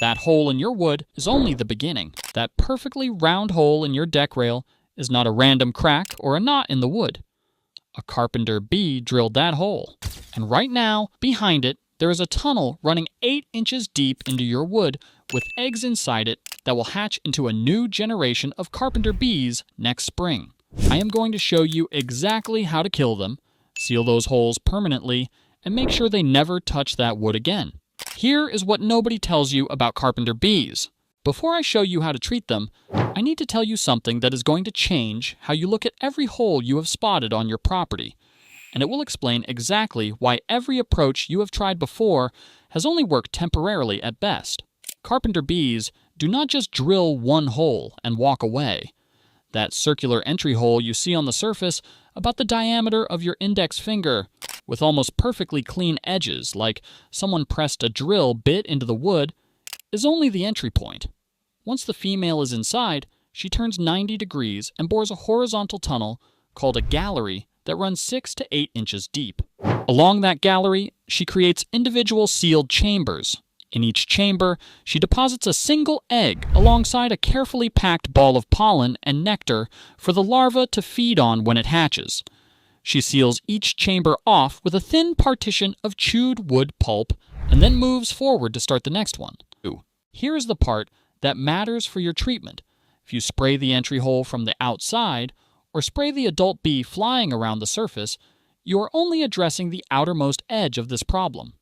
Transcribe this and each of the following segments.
That hole in your wood is only the beginning. That perfectly round hole in your deck rail is not a random crack or a knot in the wood. A carpenter bee drilled that hole. And right now, behind it, there is a tunnel running 8 inches deep into your wood with eggs inside it that will hatch into a new generation of carpenter bees next spring. I am going to show you exactly how to kill them, seal those holes permanently, and make sure they never touch that wood again. Here is what nobody tells you about carpenter bees. Before I show you how to treat them, I need to tell you something that is going to change how you look at every hole you have spotted on your property. And it will explain exactly why every approach you have tried before has only worked temporarily at best. Carpenter bees do not just drill one hole and walk away. That circular entry hole you see on the surface, about the diameter of your index finger, with almost perfectly clean edges like someone pressed a drill bit into the wood, is only the entry point. Once the female is inside, she turns 90 degrees and bores a horizontal tunnel called a gallery that runs 6 to 8 inches deep. Along that gallery, she creates individual sealed chambers. In each chamber, she deposits a single egg alongside a carefully packed ball of pollen and nectar for the larva to feed on when it hatches. She seals each chamber off with a thin partition of chewed wood pulp and then moves forward to start the next one. Here is the part that matters for your treatment. If you spray the entry hole from the outside or spray the adult bee flying around the surface, you are only addressing the outermost edge of this problem.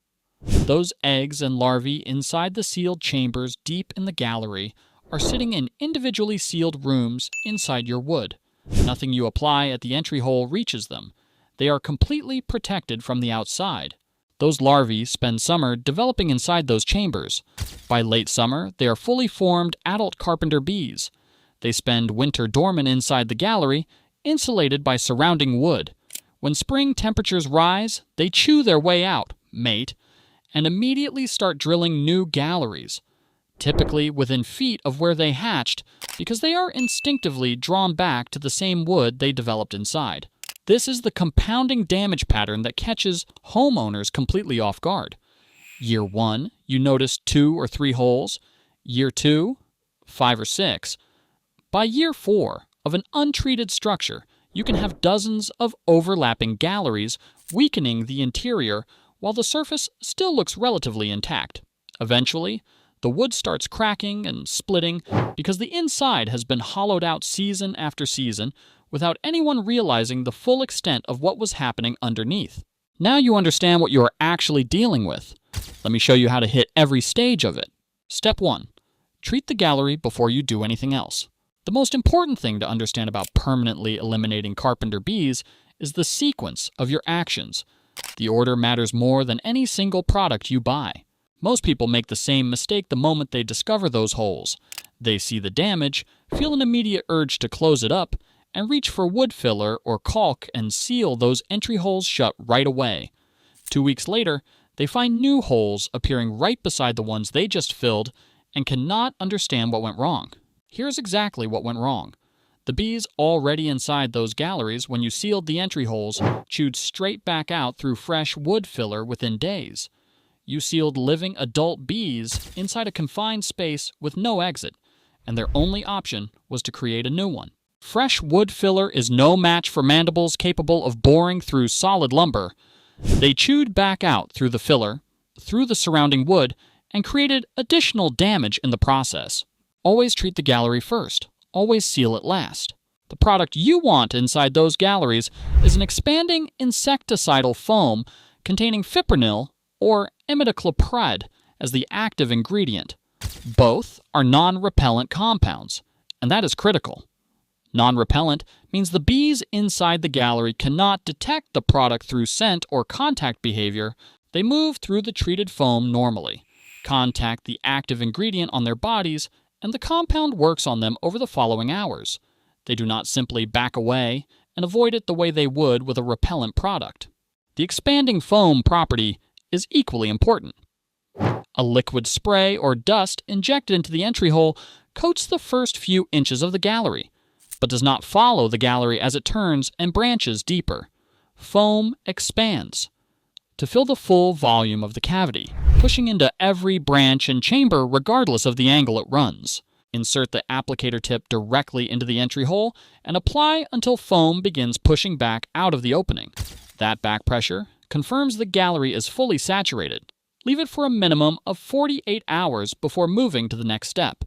Those eggs and larvae inside the sealed chambers deep in the gallery are sitting in individually sealed rooms inside your wood. Nothing you apply at the entry hole reaches them. They are completely protected from the outside. Those larvae spend summer developing inside those chambers. By late summer, they are fully formed adult carpenter bees. They spend winter dormant inside the gallery, insulated by surrounding wood. When spring temperatures rise, they chew their way out, mate, and immediately start drilling new galleries, typically within feet of where they hatched, because they are instinctively drawn back to the same wood they developed inside. This is the compounding damage pattern that catches homeowners completely off guard. Year 1, you notice 2 or 3 holes. Year 2, 5 or 6. By year 4 of an untreated structure, you can have dozens of overlapping galleries, weakening the interior while the surface still looks relatively intact. Eventually, the wood starts cracking and splitting because the inside has been hollowed out season after season without anyone realizing the full extent of what was happening underneath. Now you understand what you are actually dealing with. Let me show you how to hit every stage of it. Step 1. Treat the gallery before you do anything else. The most important thing to understand about permanently eliminating carpenter bees is the sequence of your actions. The order matters more than any single product you buy. Most people make the same mistake the moment they discover those holes. They see the damage, feel an immediate urge to close it up, and reach for wood filler or caulk and seal those entry holes shut right away. 2 weeks later, they find new holes appearing right beside the ones they just filled and cannot understand what went wrong. Here's exactly what went wrong. The bees already inside those galleries when you sealed the entry holes chewed straight back out through fresh wood filler within days. You sealed living adult bees inside a confined space with no exit, and their only option was to create a new one. Fresh wood filler is no match for mandibles capable of boring through solid lumber. They chewed back out through the filler, through the surrounding wood, and created additional damage in the process. Always treat the gallery first. Always seal it last. The product you want inside those galleries is an expanding insecticidal foam containing fipronil or imidacloprid as the active ingredient. Both are non-repellent compounds, and that is critical. Non-repellent means the bees inside the gallery cannot detect the product through scent or contact behavior. They move through the treated foam normally, contact the active ingredient on their bodies, and the compound works on them over the following hours. They do not simply back away and avoid it the way they would with a repellent product. The expanding foam property is equally important. A liquid spray or dust injected into the entry hole coats the first few inches of the gallery, but does not follow the gallery as it turns and branches deeper. Foam expands. to fill the full volume of the cavity, pushing into every branch and chamber regardless of the angle it runs. Insert the applicator tip directly into the entry hole and apply until foam begins pushing back out of the opening. That back pressure confirms the gallery is fully saturated. Leave it for a minimum of 48 hours before moving to the next step.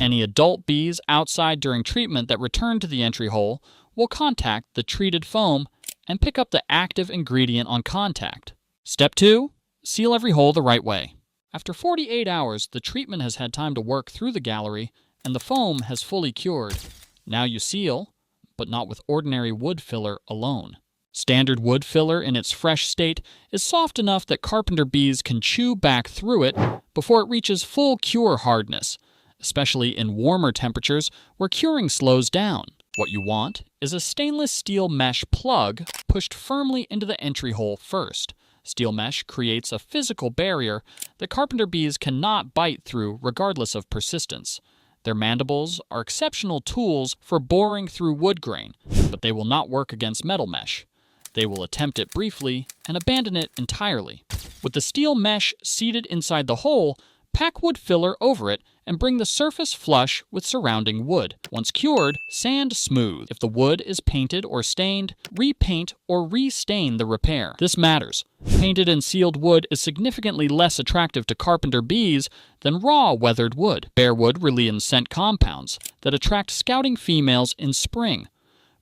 Any adult bees outside during treatment that return to the entry hole will contact the treated foam and pick up the active ingredient on contact. Step 2. Seal every hole the right way. After 48 hours, the treatment has had time to work through the gallery and the foam has fully cured. Now you seal, but not with ordinary wood filler alone. Standard wood filler in its fresh state is soft enough that carpenter bees can chew back through it before it reaches full cure hardness, especially in warmer temperatures where curing slows down. What you want is a stainless steel mesh plug pushed firmly into the entry hole first. Steel mesh creates a physical barrier that carpenter bees cannot bite through regardless of persistence. Their mandibles are exceptional tools for boring through wood grain, but they will not work against metal mesh. They will attempt it briefly and abandon it entirely. With the steel mesh seated inside the hole, pack wood filler over it and bring the surface flush with surrounding wood. Once cured, sand smooth. If the wood is painted or stained, repaint or restain the repair. This matters. Painted and sealed wood is significantly less attractive to carpenter bees than raw weathered wood. Bare wood releases scent compounds that attract scouting females in spring.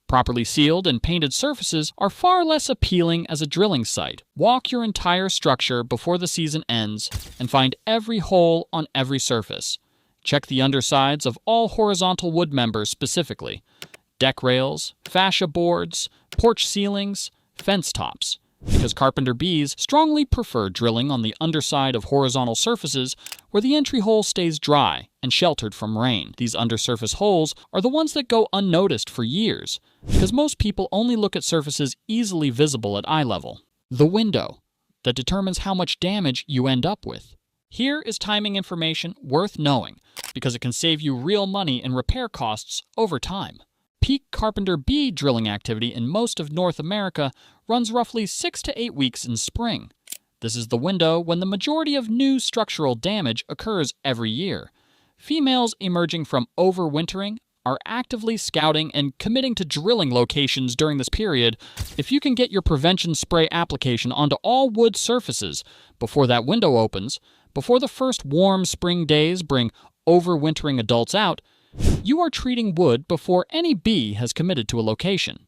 Properly sealed and painted surfaces are far less appealing as a drilling site. Walk your entire structure before the season ends and find every hole on every surface. Check the undersides of all horizontal wood members specifically. Deck rails, fascia boards, porch ceilings, fence tops. Because carpenter bees strongly prefer drilling on the underside of horizontal surfaces where the entry hole stays dry and sheltered from rain. These undersurface holes are the ones that go unnoticed for years, because most people only look at surfaces easily visible at eye level. The window that determines how much damage you end up with. Here is timing information worth knowing, because it can save you real money in repair costs over time. Peak carpenter bee drilling activity in most of North America runs roughly 6 to 8 weeks in spring. This is the window when the majority of new structural damage occurs every year. Females emerging from overwintering are actively scouting and committing to drilling locations during this period. If you can get your prevention spray application onto all wood surfaces before that window opens, before the first warm spring days bring overwintering adults out, you are treating wood before any bee has committed to a location.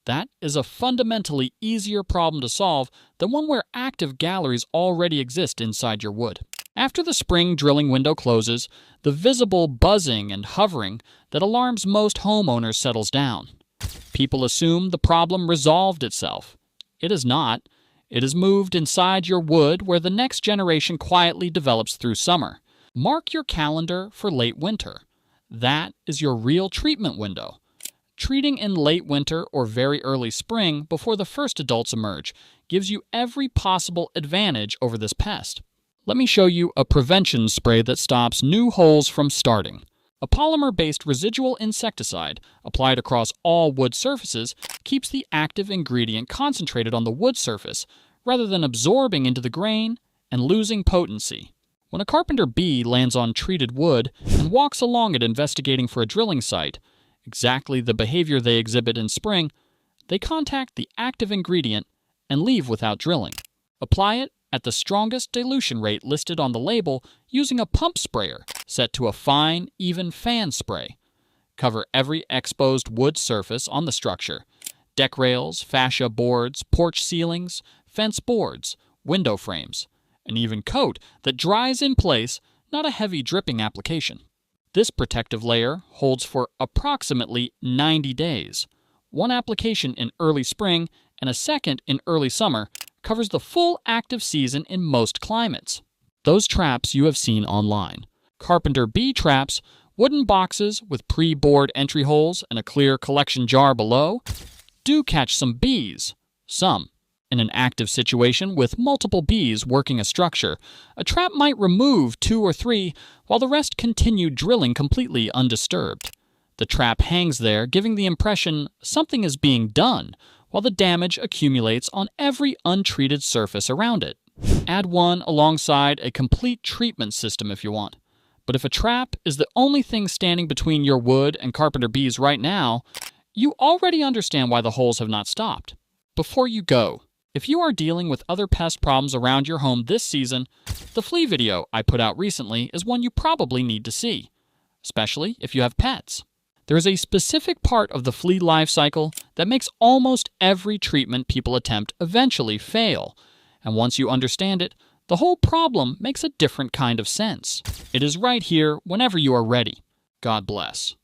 That is a fundamentally easier problem to solve than one where active galleries already exist inside your wood. After the spring drilling window closes, the visible buzzing and hovering that alarms most homeowners settles down. People assume the problem resolved itself. It is not. It is moved inside your wood where the next generation quietly develops through summer. Mark your calendar for late winter. That is your real treatment window. Treating in late winter or very early spring before the first adults emerge gives you every possible advantage over this pest. Let me show you a prevention spray that stops new holes from starting. A polymer-based residual insecticide applied across all wood surfaces keeps the active ingredient concentrated on the wood surface rather than absorbing into the grain and losing potency. When a carpenter bee lands on treated wood and walks along it investigating for a drilling site, exactly the behavior they exhibit in spring, they contact the active ingredient and leave without drilling. Apply it at the strongest dilution rate listed on the label using a pump sprayer set to a fine, even fan spray. Cover every exposed wood surface on the structure: deck rails, fascia boards, porch ceilings, fence boards, window frames. An even coat that dries in place, not a heavy dripping application. This protective layer holds for approximately 90 days. One application in early spring and a second in early summer covers the full active season in most climates. Those traps you have seen online. Carpenter bee traps, wooden boxes with pre-bored entry holes and a clear collection jar below, do catch some bees. Some. In an active situation with multiple bees working a structure, a trap might remove 2 or 3 while the rest continue drilling completely undisturbed. The trap hangs there, giving the impression something is being done, while the damage accumulates on every untreated surface around it. Add one alongside a complete treatment system if you want. But if a trap is the only thing standing between your wood and carpenter bees right now, you already understand why the holes have not stopped. Before you go, if you are dealing with other pest problems around your home this season, the flea video I put out recently is one you probably need to see, especially if you have pets. There is a specific part of the flea life cycle that makes almost every treatment people attempt eventually fail, and once you understand it, the whole problem makes a different kind of sense. It is right here whenever you are ready. God bless.